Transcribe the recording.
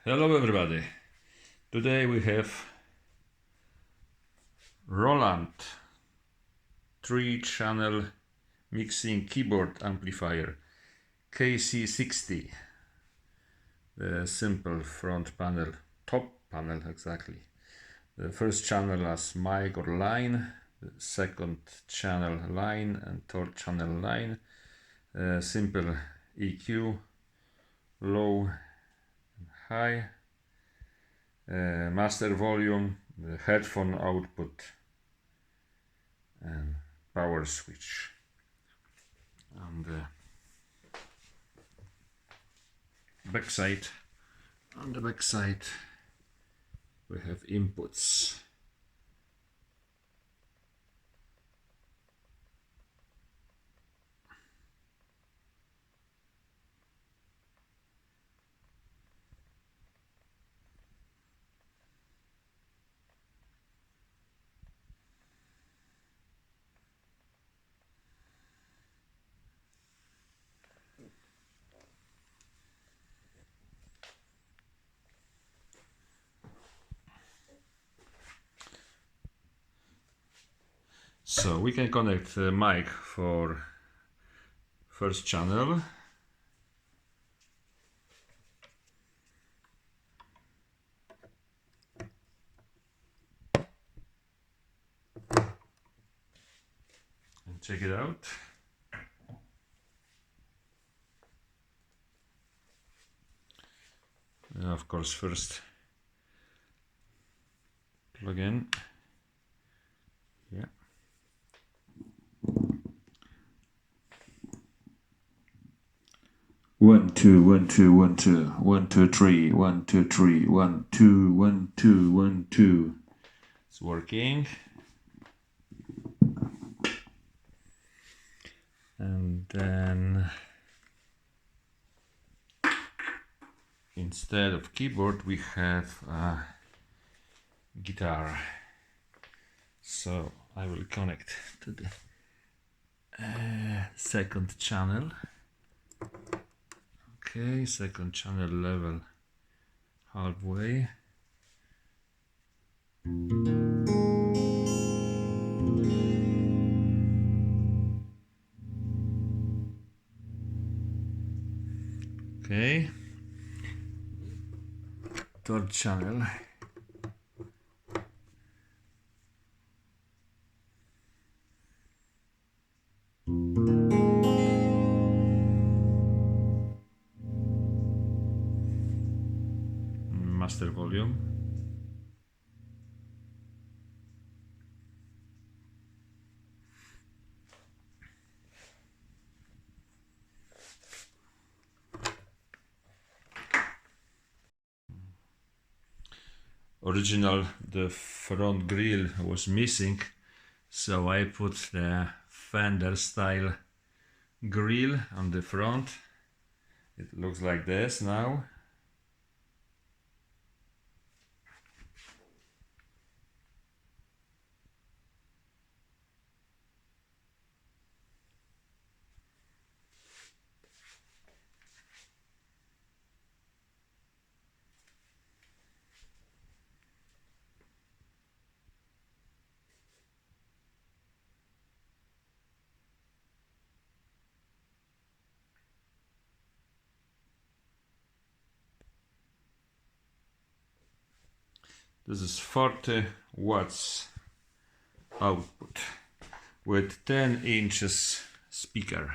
Hello everybody. Today we have Roland 3-channel mixing keyboard amplifier KC-60. The simple front panel, top panel exactly. The first channel as mic or line, the second channel line and third channel line. Simple EQ, low and high. Master volume, the headphone output and power switch. On the back side, we have inputs. So we can connect the mic for first channel. And check it out. And of course, first plug in. Yeah. One, two, 1, 2, 1, 2, 1, 2, 3, 1, 2, 3, 1, 2, 1, 2, 1, 2. It's working. And then instead of keyboard we have a guitar. So I will connect to the second channel. Okay, second channel level halfway. Okay, third channel. Master volume. Original, the front grille was missing, so I put the Fender style grille on the front. It looks like this now. This is 40 watts output with 10 inches speaker.